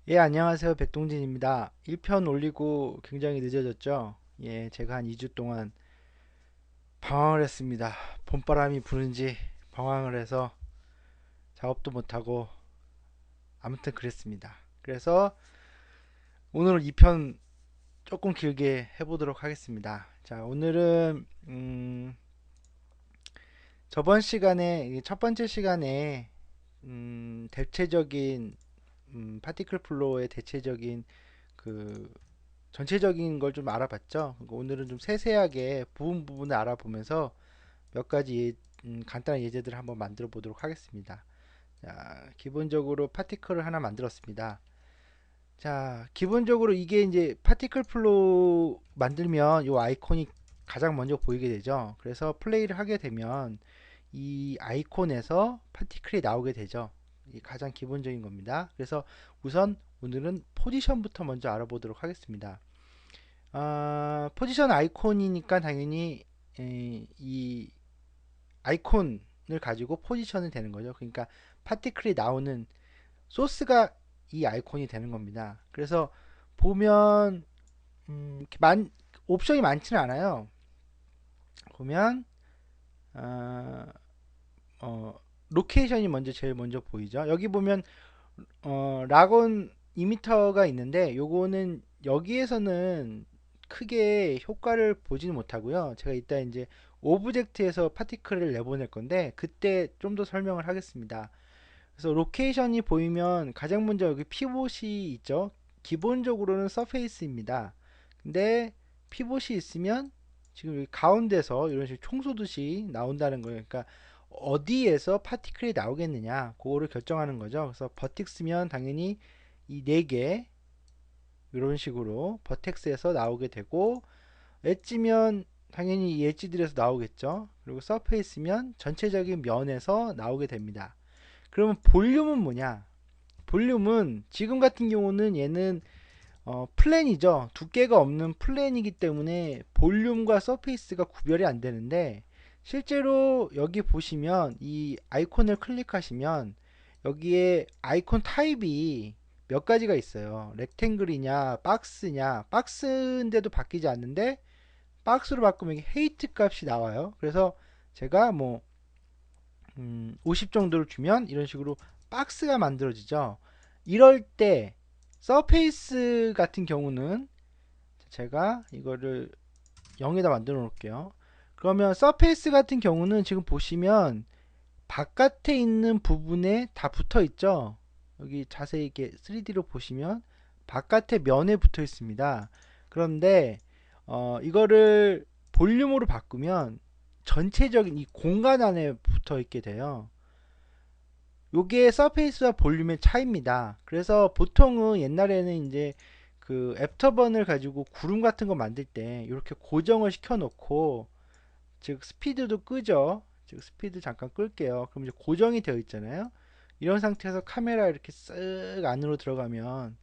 예, 안녕하세요. 백동진입니다. 1편 올리고 굉장히 늦어졌죠? 예, 제가 한 2주 동안 방황을 했습니다. 봄바람이 부는지 방황을 해서 작업도 못하고 아무튼 그랬습니다. 그래서 오늘 2편 조금 길게 해보도록 하겠습니다. 자, 오늘은 저번 시간에 첫 번째 시간에 대체적인 파티클 플로우의 대체적인 그 전체적인 걸 좀 알아봤죠. 그리고 오늘은 좀 세세하게 부분을 알아보면서 몇 가지 간단한 예제들을 한번 만들어 보도록 하겠습니다. 자, 기본적으로 파티클을 하나 만들었습니다. 자, 기본적으로 이게 이제 파티클 플로우 만들면 이 아이콘이 가장 먼저 보이게 되죠. 그래서 플레이를 하게 되면 이 아이콘에서 파티클이 나오게 되죠. 이 가장 기본적인 겁니다. 그래서 우선 오늘은 포지션부터 먼저 알아보도록 하겠습니다. 포지션 아이콘이니까 당연히 이 아이콘을 가지고 포지션이 되는 거죠. 그러니까 파티클이 나오는 소스가 이 아이콘이 되는 겁니다. 그래서 보면 이렇게 옵션이 많지는 않아요. 보면 어, 어, 로케이션이 먼저 제일 먼저 보이죠. 여기 보면 락온 이미터가 있는데 요거는 여기에서는 크게 효과를 보지는 못하고요. 제가 이따 이제 오브젝트에서 파티클을 내보낼 건데 그때 좀 더 설명을 하겠습니다. 그래서 로케이션이 보이면 가장 먼저 여기 피봇이 있죠. 기본적으로는 서페이스입니다. 근데 피봇이 있으면 지금 여기 가운데서 이런 식으로 총 쏘듯이 나온다는 거예요. 그러니까 어디에서 파티클이 나오겠느냐 그거를 결정하는 거죠. 그래서 버틱스면 당연히 이 네 개 이런 식으로 버텍스에서 나오게 되고 엣지면 당연히 이 엣지들에서 나오겠죠. 그리고 서페이스면 전체적인 면에서 나오게 됩니다. 그러면 볼륨은 뭐냐? 볼륨은 지금 같은 경우는 얘는 플랜이죠. 두께가 없는 플랜이기 때문에 볼륨과 서페이스가 구별이 안 되는데 실제로 여기 보시면 이 아이콘을 클릭하시면 여기에 아이콘 타입이 몇 가지가 있어요. 렉탱글이냐, 박스냐, 박스인데도 바뀌지 않는데 박스로 바꾸면 헤이트 값이 나와요. 그래서 제가 뭐 50 정도를 주면 이런 식으로 박스가 만들어지죠. 이럴 때 서페이스 같은 경우는 제가 이거를 0에다 만들어 놓을게요. 그러면 서페이스 같은 경우는 지금 보시면 바깥에 있는 부분에 다 붙어 있죠. 여기 자세히 이렇게 3D로 보시면 바깥에 면에 붙어 있습니다. 그런데 이거를 볼륨으로 바꾸면 전체적인 이 공간 안에 붙어 있게 돼요. 요게 서페이스와 볼륨의 차이입니다. 그래서 보통은 옛날에는 이제 그 애프터번을 가지고 구름 같은 거 만들 때 이렇게 고정을 시켜 놓고 즉 스피드도 끄죠. 즉 스피드 잠깐 끌게요. 그럼 이제 고정이 되어 있잖아요. 이런 상태에서 카메라 이렇게 쓱 안으로 들어가면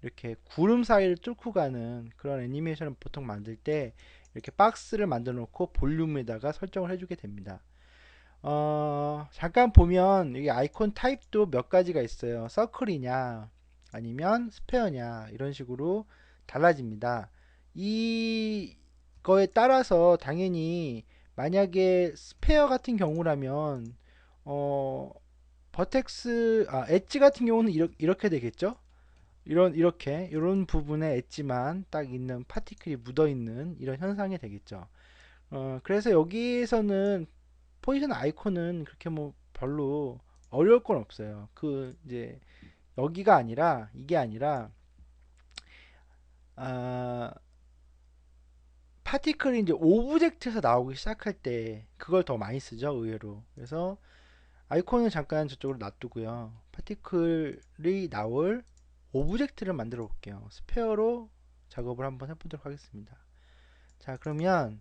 이렇게 구름 사이를 뚫고 가는 그런 애니메이션을 보통 만들 때 이렇게 박스를 만들어 놓고 볼륨에다가 설정을 해주게 됩니다. 잠깐 보면 여기 아이콘 타입도 몇 가지가 있어요. 서클이냐, 아니면 스페어냐, 이런 식으로 달라집니다. 이거에 따라서 당연히 만약에 스페어 같은 경우라면, 어, 엣지 같은 경우는 이렇게 되겠죠? 이런 부분에 엣지만 딱 있는 파티클이 묻어 있는 이런 현상이 되겠죠. 그래서 여기에서는 포지션 아이콘은 그렇게 뭐 별로 어려울 건 없어요. 그 이제 여기가 아니라 이게 아니라 아, 파티클이 이제 오브젝트에서 나오기 시작할 때 그걸 더 많이 쓰죠, 의외로. 그래서 아이콘은 잠깐 저쪽으로 놔두고요. 파티클이 나올 오브젝트를 만들어 볼게요. 스페어로 작업을 한번 해보도록 하겠습니다. 자, 그러면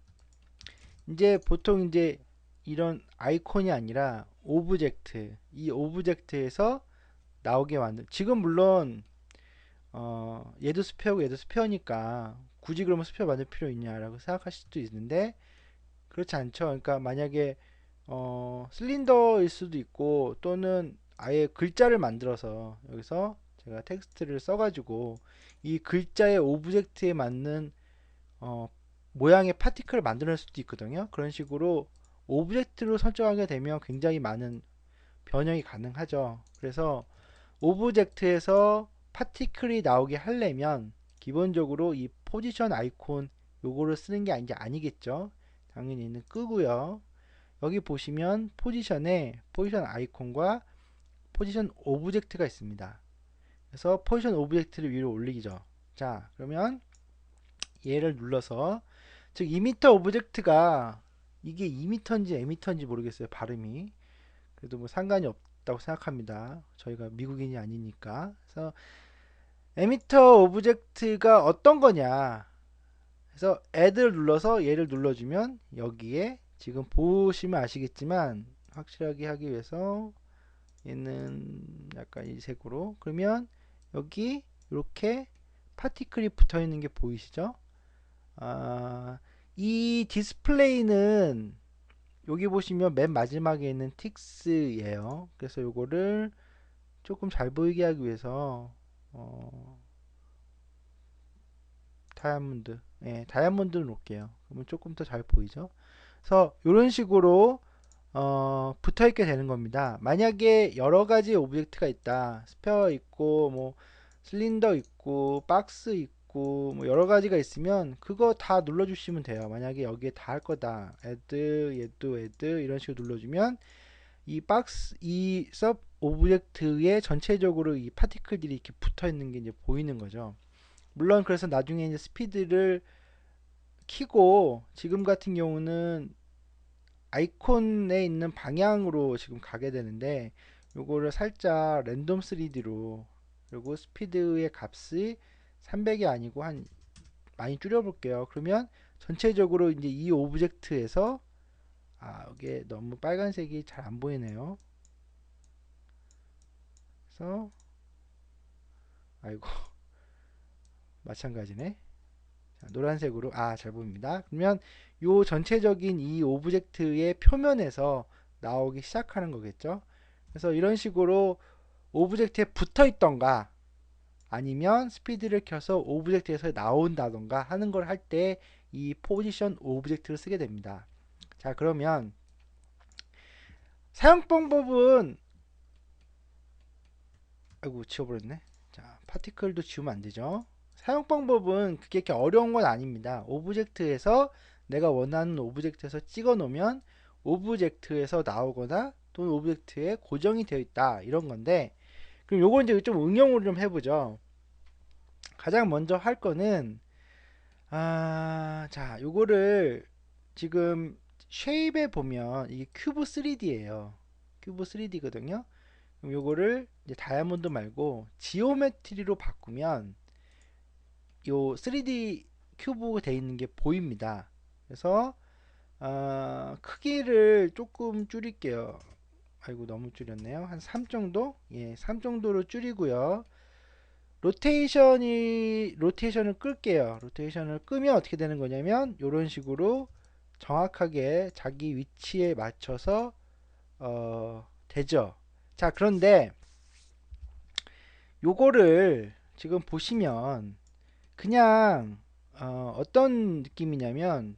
이제 보통 이제 이런 아이콘이 아니라 오브젝트, 이 오브젝트에서 나오게 만든 지금 물론 얘도 스페어고 얘도 스페어니까 굳이 그러면 스페어 만들 필요 있냐라고 생각하실 수도 있는데 그렇지 않죠. 그러니까 만약에 실린더일 수도 있고 또는 아예 글자를 만들어서 여기서 제가 텍스트를 써가지고 이 글자의 오브젝트에 맞는 어, 모양의 파티클을 만들 수도 있거든요. 그런 식으로 오브젝트로 설정하게 되면 굉장히 많은 변형이 가능하죠. 그래서 오브젝트에서 파티클이 나오게 하려면 기본적으로 이 포지션 아이콘 요거를 쓰는 게 아니겠죠. 당연히 있는 끄고요. 여기 보시면 포지션에 포지션 아이콘과 포지션 오브젝트가 있습니다. 그래서 포지션 오브젝트를 위로 올리죠. 자, 그러면 얘를 눌러서 즉 2m 오브젝트가 이게 2m인지 m인지 모르겠어요. 발음이. 그래도 뭐 상관이 없다고 생각합니다. 저희가 미국인이 아니니까. 그래서 에미터 오브젝트가 어떤 거냐. 그래서 add를 눌러서 얘를 눌러주면 여기에 지금 보시면 아시겠지만 확실하게 하기 위해서 얘는 약간 이 색으로 그러면 여기 이렇게 파티클이 붙어 있는 게 보이시죠? 이 디스플레이는 여기 보시면 맨 마지막에 있는 틱스예요. 그래서 요거를 조금 잘 보이게 하기 위해서 다이아몬드, 예, 다이아몬드를 놓을게요. 그러면 조금 더 잘 보이죠? 그래서 이런 식으로 붙어 있게 되는 겁니다. 만약에 여러 가지 오브젝트가 있다. 스페어 있고 뭐 실린더 있고 박스 있고 뭐 여러 가지가 있으면 그거 다 눌러 주시면 돼요. 만약에 여기에 다 할 거다. add 얘도 add 이런 식으로 눌러주면 이 박스 이 섭 오브젝트에 전체적으로 이 파티클들이 이렇게 붙어 있는 게 이제 보이는 거죠. 물론 그래서 나중에 이제 스피드를 키고 지금 같은 경우는 아이콘에 있는 방향으로 지금 가게 되는데 요거를 살짝 랜덤 3D로 그리고 스피드의 값이 300이 아니고 한 많이 줄여 볼게요. 그러면 전체적으로 이제 이 오브젝트에서 이게 너무 빨간색이 잘 안 보이네요. 그래서 아이고 마찬가지네. 자, 노란색으로 잘 보입니다. 그러면 요 전체적인 이 오브젝트의 표면에서 나오기 시작하는 거겠죠. 그래서 이런 식으로 오브젝트에 붙어 있던가 아니면 스피드를 켜서 오브젝트에서 나온다던가 하는 걸 할 때 이 포지션 오브젝트를 쓰게 됩니다. 자, 그러면 사용 방법은 아이고 지워버렸네. 자, 파티클도 지우면 안 되죠. 사용 방법은 그게 이렇게 어려운 건 아닙니다. 오브젝트에서 내가 원하는 오브젝트에서 찍어 놓으면 오브젝트에서 나오거나 또는 오브젝트에 고정이 되어 있다 이런 건데 그럼 요거 이제 좀 응용으로 좀 해보죠. 가장 먼저 할 거는 자 요거를 지금 쉐입에 보면 이게 큐브 3D예요. 큐브 3D거든요. 그럼 요거를 이제 다이아몬드 말고 지오메트리로 바꾸면 요 3D 큐브 돼 있는 게 보입니다. 그래서 크기를 조금 줄일게요. 아이고 너무 줄였네요. 한 3 정도? 예, 3 정도로 줄이고요. 로테이션을 끌게요. 로테이션을 끄면 어떻게 되는 거냐면 이런 식으로 정확하게 자기 위치에 맞춰서 되죠. 자, 그런데 요거를 지금 보시면 그냥 어떤 느낌이냐면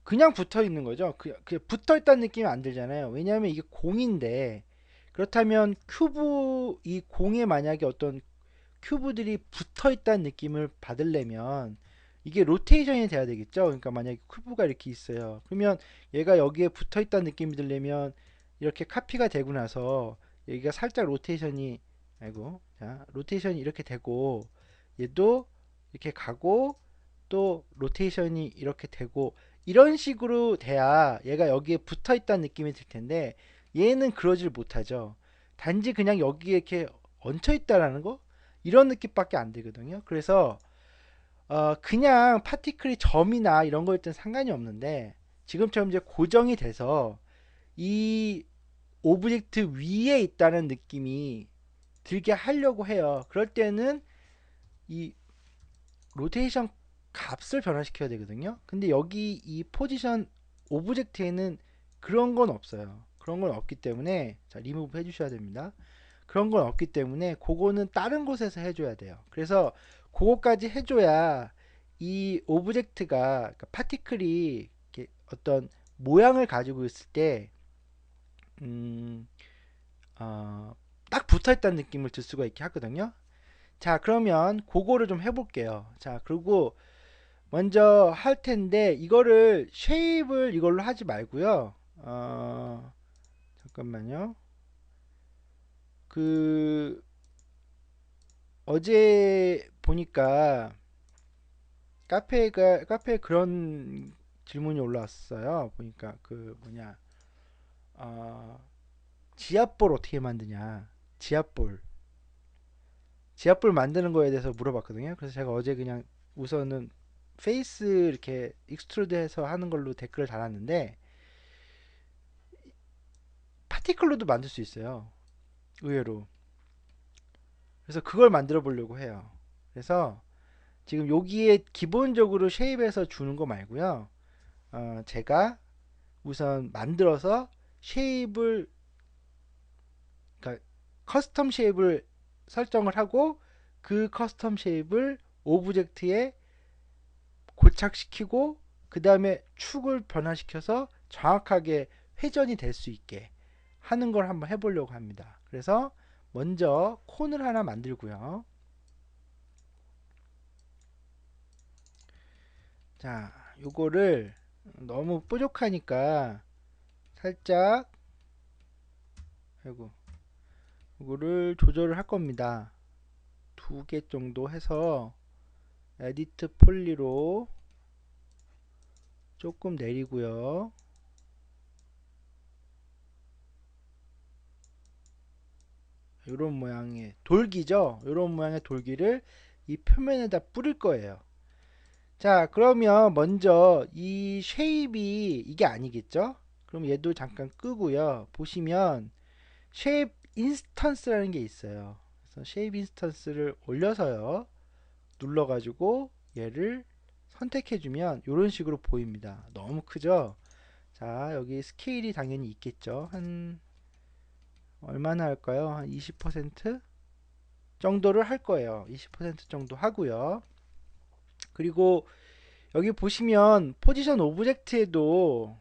그냥 붙어 있는 거죠. 그 붙어 있다는 느낌이 안 들잖아요. 왜냐하면 이게 공인데 그렇다면 큐브 이 공에 만약에 어떤 큐브들이 붙어 있다는 느낌을 받으려면 이게 로테이션이 돼야 되겠죠. 그러니까 만약에 큐브가 이렇게 있어요. 그러면 얘가 여기에 붙어 있다는 느낌이 들려면 이렇게 카피가 되고 나서 여기가 살짝 로테이션이 아이고 자 로테이션이 이렇게 되고 얘도 이렇게 가고 또 로테이션이 이렇게 되고 이런 식으로 돼야 얘가 여기에 붙어 있다는 느낌이 들 텐데 얘는 그러질 못하죠. 단지 그냥 여기에 이렇게 얹혀 있다라는 거 이런 느낌밖에 안 들거든요. 그래서 그냥 파티클이 점이나 이런 거일 땐 상관이 없는데 지금처럼 이제 고정이 돼서 이 오브젝트 위에 있다는 느낌이 들게 하려고 해요. 그럴 때는 이 로테이션 값을 변화시켜야 되거든요. 근데 여기 이 포지션 오브젝트에는 그런 건 없어요. 그런 건 없기 때문에 자 리무브 해주셔야 됩니다. 그런 건 없기 때문에 그거는 다른 곳에서 해줘야 돼요. 그래서 그거까지 해줘야 이 오브젝트가 그러니까 파티클이 이렇게 어떤 모양을 가지고 있을 때 음, 어, 딱 붙어있다는 느낌을 들 수가 있게 하거든요. 자, 그러면 그거를 좀 해볼게요. 자, 그리고 먼저 할 텐데 이거를 쉐입을 이걸로 하지 말고요. 잠깐만요. 그 어제 보니까 카페에 그런 질문이 올라왔어요. 보니까 그 뭐냐 어, 지압볼 어떻게 만드냐, 지압볼 지압볼 만드는 거에 대해서 물어봤거든요. 그래서 제가 어제 그냥 우선은 페이스 이렇게 익스트루드해서 하는 걸로 댓글을 달았는데 파티클로도 만들 수 있어요. 의외로. 그래서 그걸 만들어 보려고 해요. 그래서 지금 여기에 기본적으로 쉐입에서 주는 거 말고요. 제가 우선 만들어서 쉐입을 그러니까 커스텀 쉐입을 설정을 하고 그 커스텀 쉐입을 오브젝트에 고착시키고 그 다음에 축을 변화시켜서 정확하게 회전이 될 수 있게 하는 걸 한번 해보려고 합니다. 그래서 먼저 콘을 하나 만들고요. 자, 요거를 너무 뾰족하니까 살짝 아이고 요거를 조절을 할 겁니다. 2개 정도 해서 에디트 폴리로 조금 내리고요. 이런 모양의 돌기죠. 이런 모양의 돌기를 이 표면에다 뿌릴 거예요. 자, 그러면 먼저 이 쉐입이 이게 아니겠죠? 그럼 얘도 잠깐 끄고요. 보시면 쉐입 인스턴스라는 게 있어요. 그래서 쉐입 인스턴스를 올려서요. 눌러가지고 얘를 선택해주면 이런 식으로 보입니다. 너무 크죠? 자, 여기 스케일이 당연히 있겠죠. 한 얼마나 할까요? 한 20% 정도를 할 거예요. 20% 정도 하고요. 그리고 여기 보시면 포지션 오브젝트에도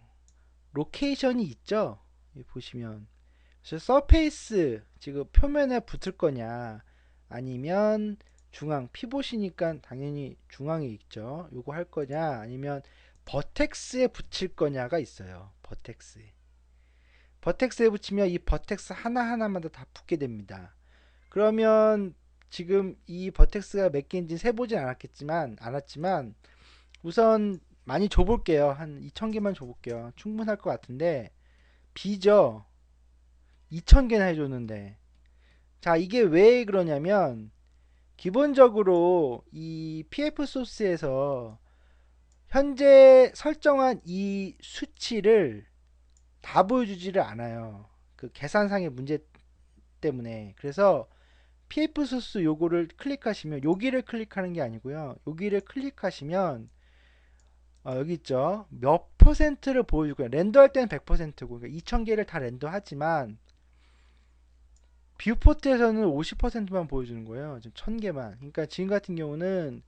로케이션이 있죠. 여기 보시면 그래서 서페이스 지금 표면에 붙을 거냐 아니면 중앙 피봇이니까 당연히 중앙에 있죠. 요거 할 거냐 아니면 버텍스에 붙일 거냐가 있어요. 버텍스에 붙이면 이 버텍스 하나하나마다 다 붙게 됩니다. 그러면 지금 이 버텍스가 몇 개인지 세보진 않았지만 우선 많이 줘볼게요. 한 2000개만 줘볼게요. 충분할 것 같은데 B죠. 2000개나 해줬는데 자 이게 왜 그러냐면 기본적으로 이 PF 소스에서 현재 설정한 이 수치를 다 보여주지를 않아요. 그 계산상의 문제 때문에. 그래서 PF 소스 요거를 클릭하시면 여기를 클릭하는 게 아니고요. 여기를 클릭하시면 여기 있죠. 몇 퍼센트를 보여주고요. 렌더할 때는 100%고 그러니까 2000개를 다 렌더하지만 뷰포트에서는 50%만 보여주는 거예요. 지금 1000개만. 그러니까 지금 같은 경우는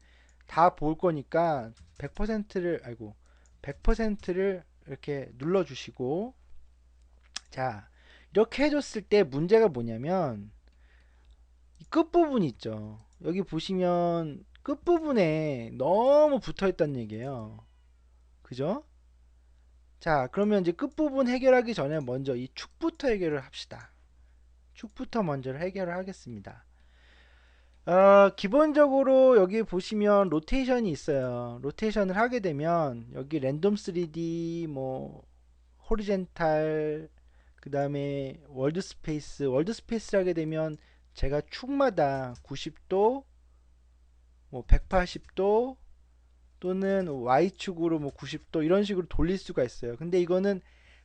다 볼 거니까 100%를 100%를 이렇게 눌러 주시고 자, 이렇게 해줬을 때 문제가 뭐냐면 이 끝부분 있죠. 여기 보시면 끝부분에 너무 붙어 있다는 얘기예요. 그죠? 자, 그러면 이제 끝부분 해결하기 전에 먼저 이 축부터 해결을 합시다. 축부터 먼저 해결을 하겠습니다. 기본적으로 여기 보시면 로테이션이 있어요. 로테이션을 하게 되면 여기 랜덤 3D 뭐 호리젠탈 그 다음에 월드 스페이스 하게 되면 제가 축마다 90도 뭐 180도 또는 Y축으로 뭐 90도 이런 식으로 돌릴 수가 있어요. 근데 이거는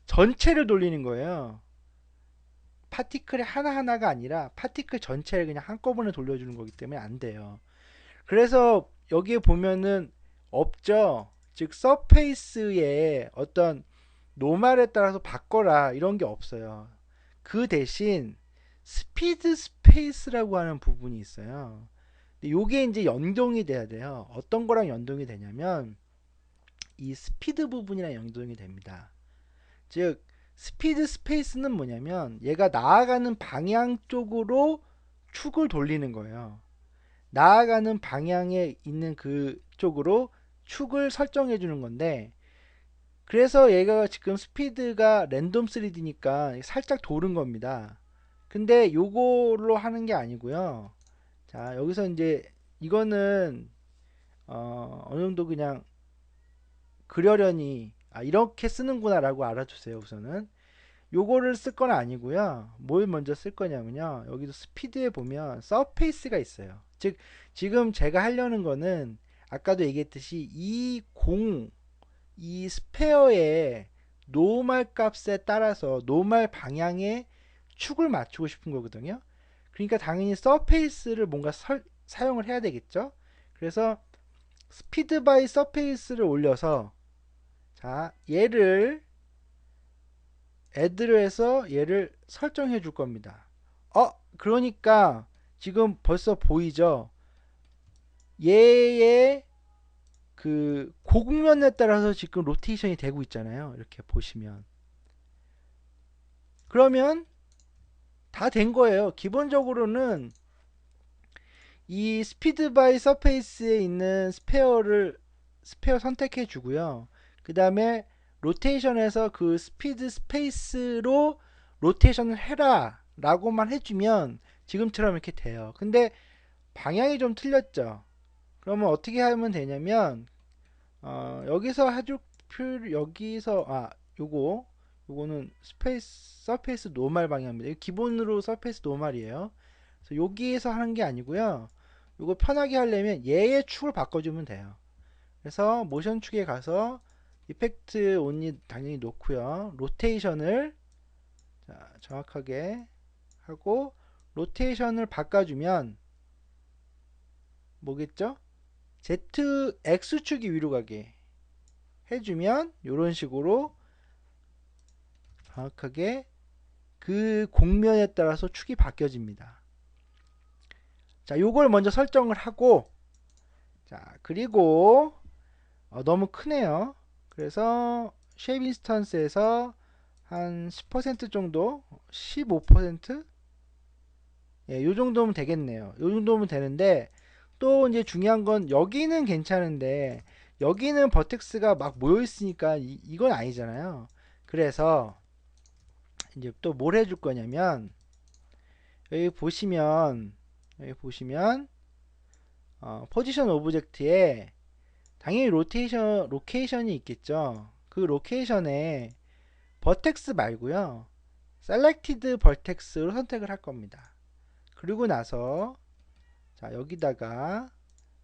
전체를 돌리는 거예요. 파티클의 하나하나가 아니라 파티클 전체를 그냥 한꺼번에 돌려주는 거기 때문에 안 돼요. 그래서 여기에 보면은 없죠. 즉 서페이스의 어떤 노말에 따라서 바꿔라 이런 게 없어요. 그 대신 스피드 스페이스라고 하는 부분이 있어요. 근데 요게 이제 연동이 돼야 돼요. 어떤 거랑 연동이 되냐면 이 스피드 부분이랑 연동이 됩니다. 즉 스피드 스페이스는 뭐냐면 얘가 나아가는 방향 쪽으로 축을 돌리는 거예요. 나아가는 방향에 있는 그 쪽으로 축을 설정해 주는 건데, 그래서 얘가 지금 스피드가 랜덤 3D니까 살짝 도는 겁니다. 근데 요걸로 하는 게 아니고요. 자, 여기서 이제 이거는 어느 정도 그냥 그려려니 이렇게 쓰는구나라고 알아주세요. 우선은 요거를 쓸 건 아니고요. 뭘 먼저 쓸 거냐면요. 여기도 스피드에 보면 서페이스가 있어요. 즉 지금 제가 하려는 거는 아까도 얘기했듯이 이 스페어의 노멀 값에 따라서 노멀 방향의 축을 맞추고 싶은 거거든요. 그러니까 당연히 서페이스를 뭔가 사용을 해야 되겠죠. 그래서 스피드 바이 서페이스를 올려서 자 얘를 애드를 해서 얘를 설정해 줄 겁니다. 그러니까 지금 벌써 보이죠? 얘의 그 고국면에 따라서 지금 로테이션이 되고 있잖아요. 이렇게 보시면. 그러면 다 된 거예요. 기본적으로는 이 스피드 바이 서페이스에 있는 스페어 선택해 주고요. 그 다음에 로테이션에서 그 스피드 스페이스로 로테이션을 해라 라고만 해주면 지금처럼 이렇게 돼요. 근데 방향이 좀 틀렸죠. 그러면 어떻게 하면 되냐면 여기서 해줄 여기서 요거는 서페이스 노멀 방향입니다. 이거 기본으로 서페이스 노멀이에요. 그래서 여기에서 하는 게 아니고요. 요거 편하게 하려면 얘의 축을 바꿔주면 돼요. 그래서 모션 축에 가서 이펙트 온리 당연히 놓고요. 로테이션을 정확하게 하고 로테이션을 바꿔주면 뭐겠죠? X축이 위로 가게 해주면 이런 식으로 정확하게 그 곡면에 따라서 축이 바뀌어집니다. 자, 요걸 먼저 설정을 하고 자, 그리고 너무 크네요. 그래서 쉐입 인스턴스에서 한 10% 정도, 15%? 예, 요 정도면 되겠네요. 요 정도면 되는데 또 이제 중요한 건 여기는 괜찮은데 여기는 버텍스가 막 모여 있으니까 이건 아니잖아요. 그래서 이제 또 뭘 해줄 거냐면 여기 보시면 포지션 오브젝트에 당연히 로케이션이 있겠죠. 그 로케이션에 버텍스 말고요. 셀렉티드 버텍스로 선택을 할 겁니다. 그리고 나서 자 여기다가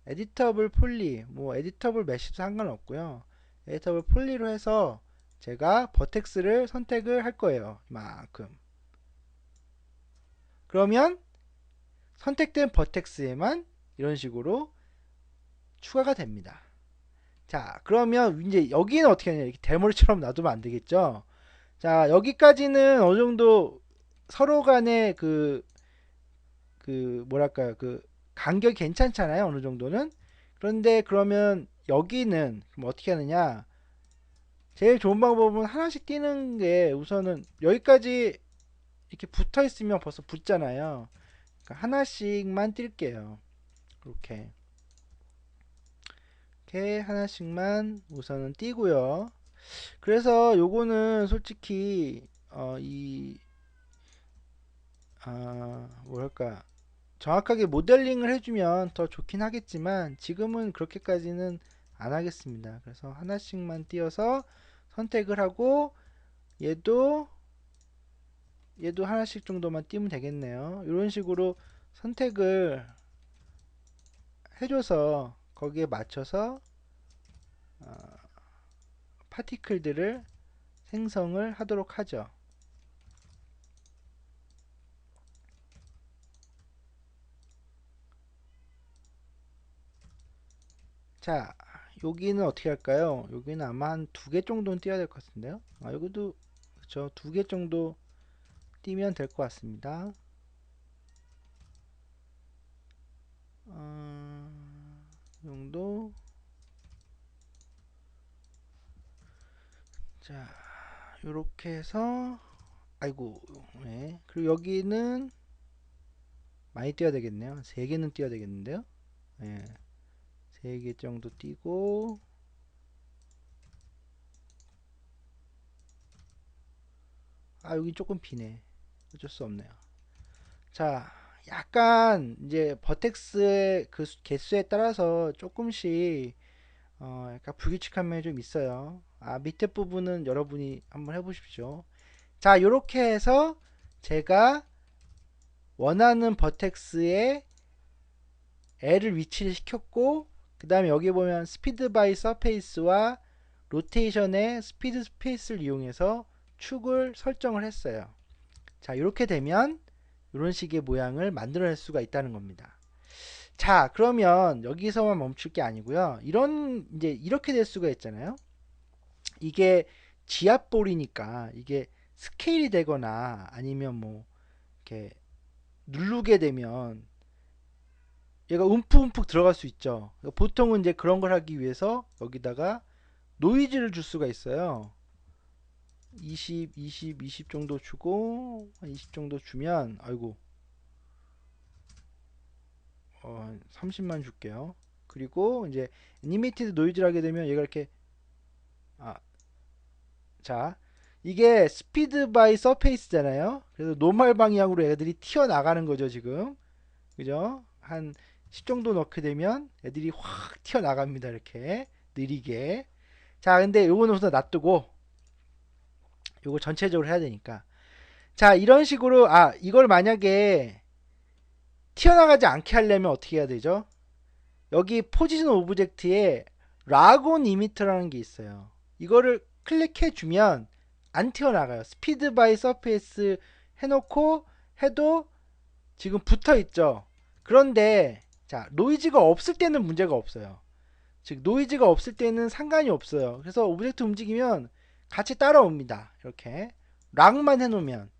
에디터블 폴리 뭐 에디터블 메쉬도 상관없고요. 에디터블 폴리로 해서 제가 버텍스를 선택을 할 거예요. 이만큼. 그러면 선택된 버텍스에만 이런 식으로 추가가 됩니다. 자, 그러면 이제 여기는 어떻게 하냐? 이렇게 대머리처럼 놔두면 안 되겠죠? 자, 여기까지는 어느 정도 서로 간의 뭐랄까요? 그 간격이 괜찮잖아요. 어느 정도는. 그런데 그러면 여기는 그럼 어떻게 하느냐? 제일 좋은 방법은 하나씩 띄는 게 우선은 여기까지 이렇게 붙어 있으면 벌써 붙잖아요. 그러니까 하나씩만 뛸게요. 이렇게. 이렇게 하나씩만 우선은 띄고요. 그래서 요거는 솔직히 뭐랄까 정확하게 모델링을 해주면 더 좋긴 하겠지만 지금은 그렇게까지는 안 하겠습니다. 그래서 하나씩만 띄어서 선택을 하고 얘도 하나씩 정도만 띄면 되겠네요. 이런 식으로 선택을 해줘서 거기에 맞춰서 파티클들을 생성을 하도록 하죠. 자, 여기는 어떻게 할까요? 여기는 아마 한 두 개 정도는 띄어야 될 것 같은데요. 여기도 그렇죠. 두 개 정도 띄면 될 것 같습니다. 자, 요렇게 해서 아이고, 네. 그리고 여기는 많이 띄워야 되겠네요. 3개는 띄워야 되겠는데요. 네. 3개 정도 띄고, 아, 여기 조금 비네. 어쩔 수 없네요. 자, 약간 이제 버텍스의 그 개수에 따라서 조금씩 약간 불규칙한 면이 좀 있어요. 아, 밑에 부분은 여러분이 한번 해보십시오. 자, 요렇게 해서 제가 원하는 버텍스에 L을 위치를 시켰고, 그 다음에 여기 보면 스피드 바이 서페이스와 로테이션의 스피드 스페이스를 이용해서 축을 설정을 했어요. 자, 이렇게 되면 이런 식의 모양을 만들어낼 수가 있다는 겁니다. 자, 그러면 여기서만 멈출 게 아니고요. 이제 이렇게 될 수가 있잖아요. 이게 지압볼이니까 이게 스케일이 되거나 아니면 뭐 이렇게 누르게 되면 얘가 움푹움푹 들어갈 수 있죠. 보통은 이제 그런 걸 하기 위해서 여기다가 노이즈를 줄 수가 있어요. 20, 20, 20 정도 주고 20 정도 주면 아이고 30만 줄게요. 그리고 이제 애니메이티드 노이즈를 하게 되면 얘가 이렇게 아, 자 이게 스피드 바이 서페이스잖아요. 그래서 노멀 방향으로 애들이 튀어나가는 거죠 지금. 그죠? 한 10 정도 넣게 되면 애들이 확 튀어나갑니다. 이렇게 느리게. 자 근데 요거는 우선 놔두고 요거 전체적으로 해야 되니까 자 이런 식으로 이걸 만약에 튀어나가지 않게 하려면 어떻게 해야 되죠? 여기 포지션 오브젝트에 락온 이미터라는 게 있어요. 이거를 클릭해 주면 안 튀어나가요. 스피드 바이 서페이스 해놓고 해도 지금 붙어 있죠. 그런데 자 노이즈가 없을 때는 문제가 없어요. 즉 노이즈가 없을 때는 상관이 없어요. 그래서 오브젝트 움직이면 같이 따라옵니다. 이렇게 락만 해놓으면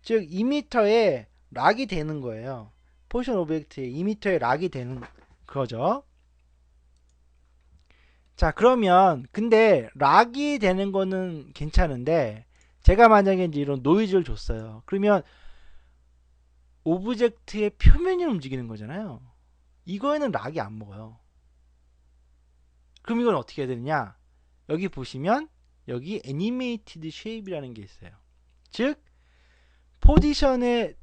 즉 2m에 락이 되는 거예요. 포지션 오브젝트에 2m에 락이 되는 거죠. 자 그러면 근데 락이 되는 거는 괜찮은데 제가 만약에 이제 이런 노이즈를 줬어요. 그러면 오브젝트의 표면이 움직이는 거잖아요. 이거에는 락이 안 먹어요. 그럼 이건 어떻게 해야 되느냐? 여기 보시면 여기 애니메이티드 쉐입이라는 게 있어요. 즉 포지션으로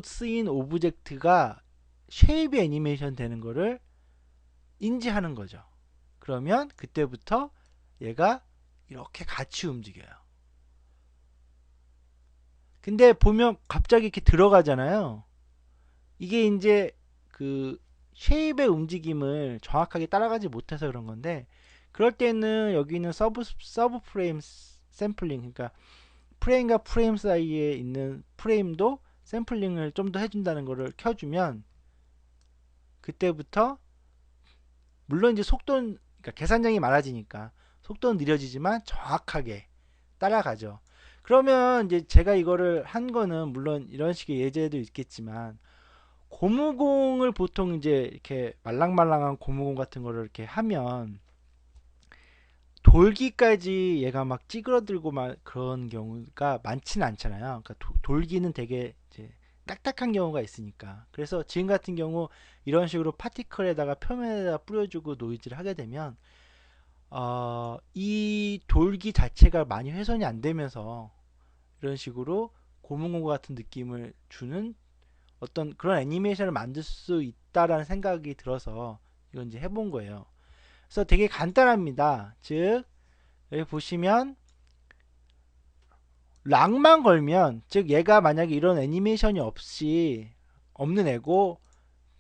쓰인 오브젝트가 쉐입이 애니메이션 되는 거를 인지하는 거죠. 그러면 그때부터 얘가 이렇게 같이 움직여요. 근데 보면 갑자기 이렇게 들어가잖아요. 이게 이제 그 쉐입의 움직임을 정확하게 따라가지 못해서 그런 건데 그럴 때는 여기 있는 서브 프레임 샘플링 그러니까 프레임과 프레임 사이에 있는 프레임도 샘플링을 좀 더 해준다는 거를 켜주면 그때부터 물론 이제 속도는 그러니까 계산량이 많아지니까 속도는 느려지지만 정확하게 따라가죠. 그러면 이제 제가 이거를 한 거는 물론 이런 식의 예제도 있겠지만 고무공을 보통 이제 이렇게 말랑말랑한 고무공 같은 거를 이렇게 하면 돌기까지 얘가 막 찌그러들고 막 그런 경우가 많지는 않잖아요. 그러니까 돌기는 되게 이제 딱딱한 경우가 있으니까. 그래서 지금 같은 경우 이런 식으로 파티클에다가 표면에다 뿌려주고 노이즈를 하게 되면 이 돌기 자체가 많이 훼손이 안 되면서 이런 식으로 고무공 같은 느낌을 주는 어떤 그런 애니메이션을 만들 수 있다라는 생각이 들어서 이건 이제 해본 거예요. 그래서 되게 간단합니다. 즉 여기 보시면 락만 걸면 즉 얘가 만약에 이런 애니메이션이 없는 애고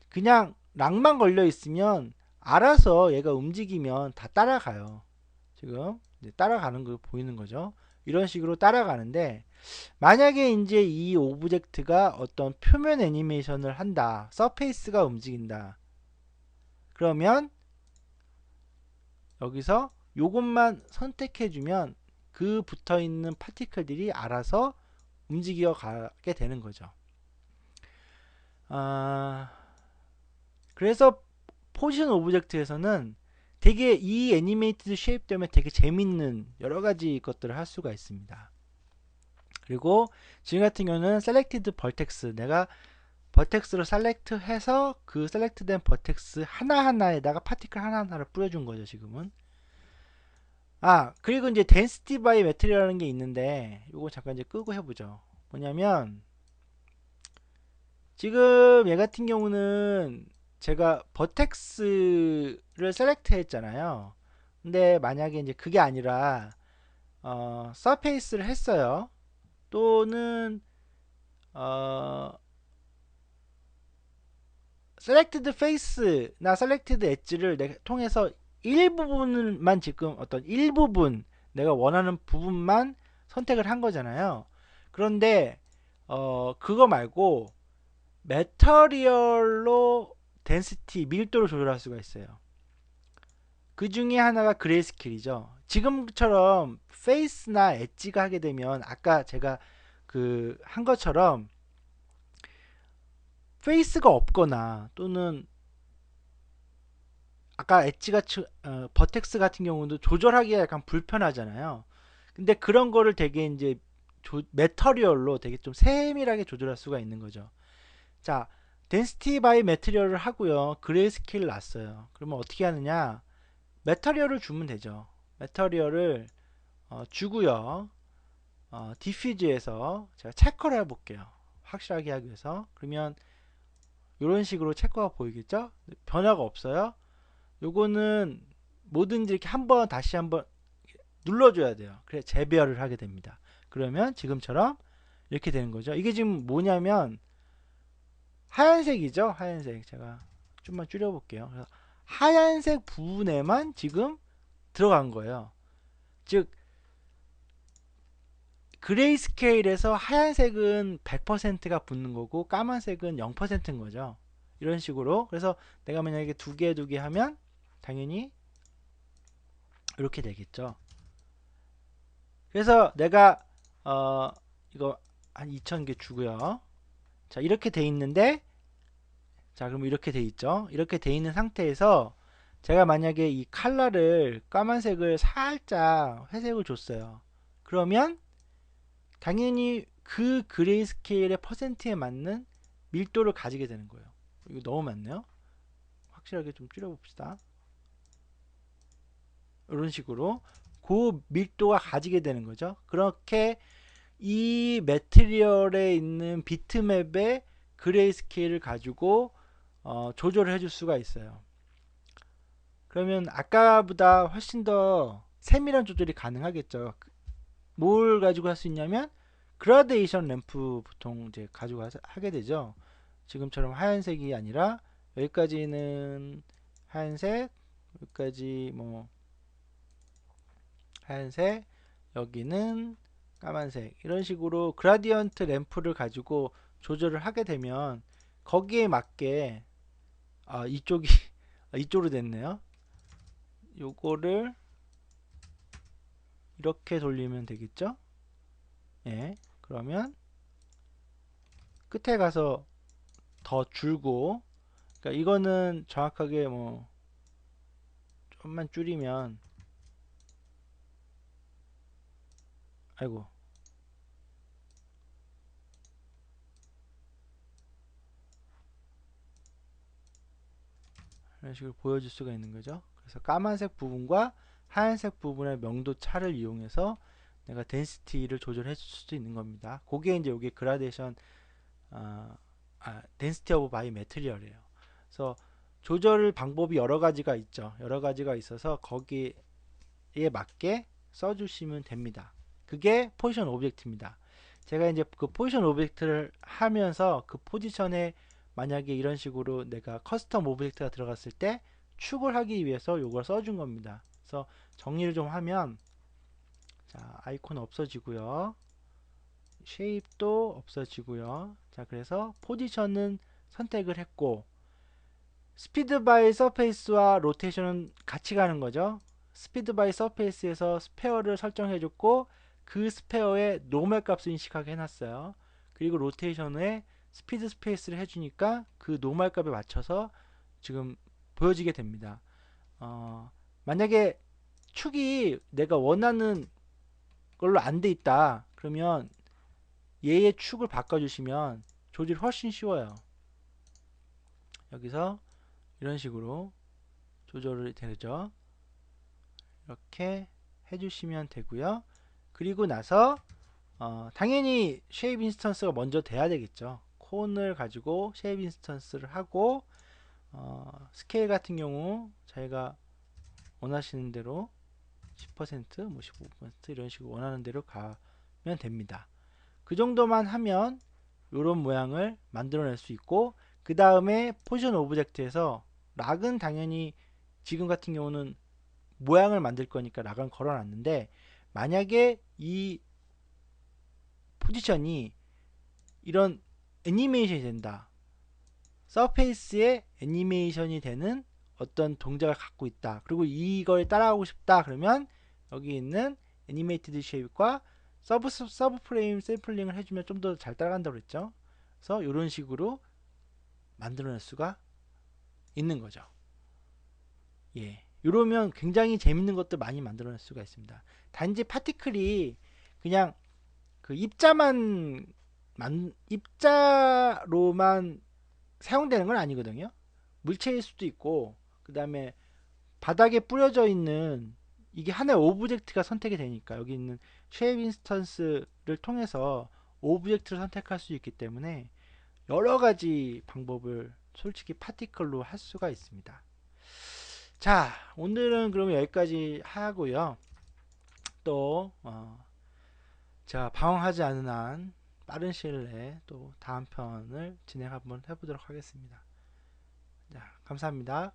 그냥 락만 걸려 있으면 알아서 얘가 움직이면 다 따라가요. 지금 따라가는 거 보이는 거죠. 이런 식으로 따라가는데 만약에 이제 이 오브젝트가 어떤 표면 애니메이션을 한다. 서페이스가 움직인다. 그러면 여기서 요것만 선택해주면 그 붙어있는 파티클들이 알아서 움직여 가게 되는 거죠. 그래서 포지션 오브젝트에서는 되게 이 애니메이티드 쉐입 때문에 되게 재밌는 여러 가지 것들을 할 수가 있습니다. 그리고 지금 같은 경우는 셀렉티드 벌텍스, 내가 버텍스를 셀렉트 해서 그 셀렉트된 버텍스 하나하나에다가 파티클 하나하나를 뿌려준 거죠, 지금은. 그리고 이제 덴시티 바이 매트리얼이라는 게 있는데, 이거 잠깐 이제 끄고 해보죠. 뭐냐면, 지금 얘 같은 경우는 제가 버텍스를 셀렉트 했잖아요. 근데 만약에 이제 그게 아니라, 서페이스를 했어요. 또는, 어, 셀렉티드 페이스나 셀렉티드 엣지를 내가 통해서 일부분만 지금 어떤 일부분 내가 원하는 부분만 선택을 한 거잖아요. 그런데 그거 말고 매터리얼로 덴시티 밀도를 조절할 수가 있어요. 그 중에 하나가 그레이스케일이죠. 지금처럼 페이스나 엣지가 하게 되면 아까 제가 그 한 것처럼 페이스가 없거나 또는 아까 엣지가 버텍스 같은 경우도 조절하기가 약간 불편하잖아요. 근데 그런 거를 되게 이제 매터리얼로 되게 좀 세밀하게 조절할 수가 있는 거죠. 자, 덴시티 바이 매트리얼을 하고요. 그레이스케일 놨어요. 그러면 어떻게 하느냐? 매터리얼을 주면 되죠. 매터리얼을 주고요. 디퓨즈에서 제가 체커를 해볼게요. 확실하게 하기 위해서. 그러면 이런 식으로 체커가 보이겠죠? 변화가 없어요. 요거는 뭐든지 이렇게 한번 다시 한번 눌러줘야 돼요. 그래 재배열을 하게 됩니다. 그러면 지금처럼 이렇게 되는 거죠. 이게 지금 뭐냐면 하얀색이죠. 하얀색. 제가 좀만 줄여볼게요. 그래서 하얀색 부분에만 지금 들어간 거예요. 즉 그레이스케일에서 하얀색은 100%가 붙는 거고 까만색은 0%인 거죠. 이런 식으로. 그래서 내가 만약에 두 개 하면 당연히 이렇게 되겠죠. 그래서 내가 이거 한 2000개 주고요. 자, 이렇게 돼 있는데 자, 그럼 이렇게 돼 있죠. 이렇게 돼 있는 상태에서 제가 만약에 이 컬러를 까만색을 살짝 회색을 줬어요. 그러면 당연히 그 그레이스케일의 퍼센트에 맞는 밀도를 가지게 되는 거예요. 이거 너무 많네요. 확실하게 좀 줄여봅시다. 이런 식으로 그 밀도가 가지게 되는 거죠. 그렇게 이 매트리얼에 있는 비트맵의 그레이스케일을 가지고 조절을 해줄 수가 있어요. 그러면 아까보다 훨씬 더 세밀한 조절이 가능하겠죠. 뭘 가지고 할 수 있냐면 그라데이션 램프 보통 이제 가지고 하게 되죠. 지금처럼 하얀색이 아니라 여기까지는 하얀색, 여기까지 뭐 하얀색, 여기는 까만색 이런 식으로 그라디언트 램프를 가지고 조절을 하게 되면 거기에 맞게 이쪽이 이쪽으로 됐네요. 요거를 이렇게 돌리면 되겠죠? 예. 그러면 끝에 가서 더 줄고 그러니까 이거는 정확하게 뭐 좀만 줄이면 아이고 이런 식으로 보여줄 수가 있는 거죠. 그래서 까만색 부분과 하얀색 부분의 명도 차를 이용해서 내가 덴시티를 조절해 줄 수도 있는 겁니다. 그게 이제 여기 그라데이션 덴시티 오브 바이 매트리얼이에요. 그래서 조절 방법이 여러 가지가 있죠. 여러 가지가 있어서 거기에 맞게 써주시면 됩니다. 그게 포지션 오브젝트입니다. 제가 이제 그 포지션 오브젝트를 하면서 그 포지션에 만약에 이런 식으로 내가 커스텀 오브젝트가 들어갔을 때 축을 하기 위해서 이걸 써준 겁니다. 그래서 정리를 좀 하면 자, 아이콘 없어지고요. 쉐입도 없어지고요. 자, 그래서 포지션은 선택을 했고 스피드 바이 서페이스와 로테이션은 같이 가는 거죠. 스피드 바이 서페이스에서 스페어를 설정해 줬고 그 스페어의 노멀 값을 인식하게 해놨어요. 그리고 로테이션에 스피드 스페이스를 해주니까 그 노멀 값에 맞춰서 지금 보여지게 됩니다. 만약에 축이 내가 원하는 걸로 안 돼 있다. 그러면 얘의 축을 바꿔주시면 조절이 훨씬 쉬워요. 여기서 이런 식으로 조절이 되죠. 이렇게 해주시면 되고요. 그리고 나서 당연히 쉐입 인스턴스가 먼저 돼야 되겠죠. 콘을 가지고 쉐입 인스턴스를 하고 스케일 같은 경우 자기가 원하시는 대로 10%, 뭐 15% 이런 식으로 원하는 대로 가면 됩니다. 그 정도만 하면 이런 모양을 만들어낼 수 있고, 그 다음에 포지션 오브젝트에서 락은 당연히 지금 같은 경우는 모양을 만들 거니까 락은 걸어놨는데, 만약에 이 포지션이 이런 애니메이션이 된다, 서페이스에 애니메이션이 되는 어떤 동작을 갖고 있다, 그리고 이걸 따라하고 싶다, 그러면 여기 있는 애니메이티드 쉐입과 서브 프레임 샘플링을 해주면 좀 더 잘 따라간다고 그랬죠. 그래서 이런 식으로 만들어낼 수가 있는 거죠. 예, 이러면 굉장히 재밌는 것도 많이 만들어낼 수가 있습니다. 단지 파티클이 그냥 그 입자로만 사용되는 건 아니거든요. 물체일 수도 있고, 그 다음에 바닥에 뿌려져 있는 이게 하나의 오브젝트가 선택이 되니까 여기 있는 쉐입 인스턴스를 통해서 오브젝트를 선택할 수 있기 때문에 여러 가지 방법을 솔직히 파티클로 할 수가 있습니다. 자, 오늘은 그러면 여기까지 하고요. 또 제가 방황하지 않은 한 빠른 시일 내에 또 다음 편을 진행 한번 해보도록 하겠습니다. 자, 감사합니다.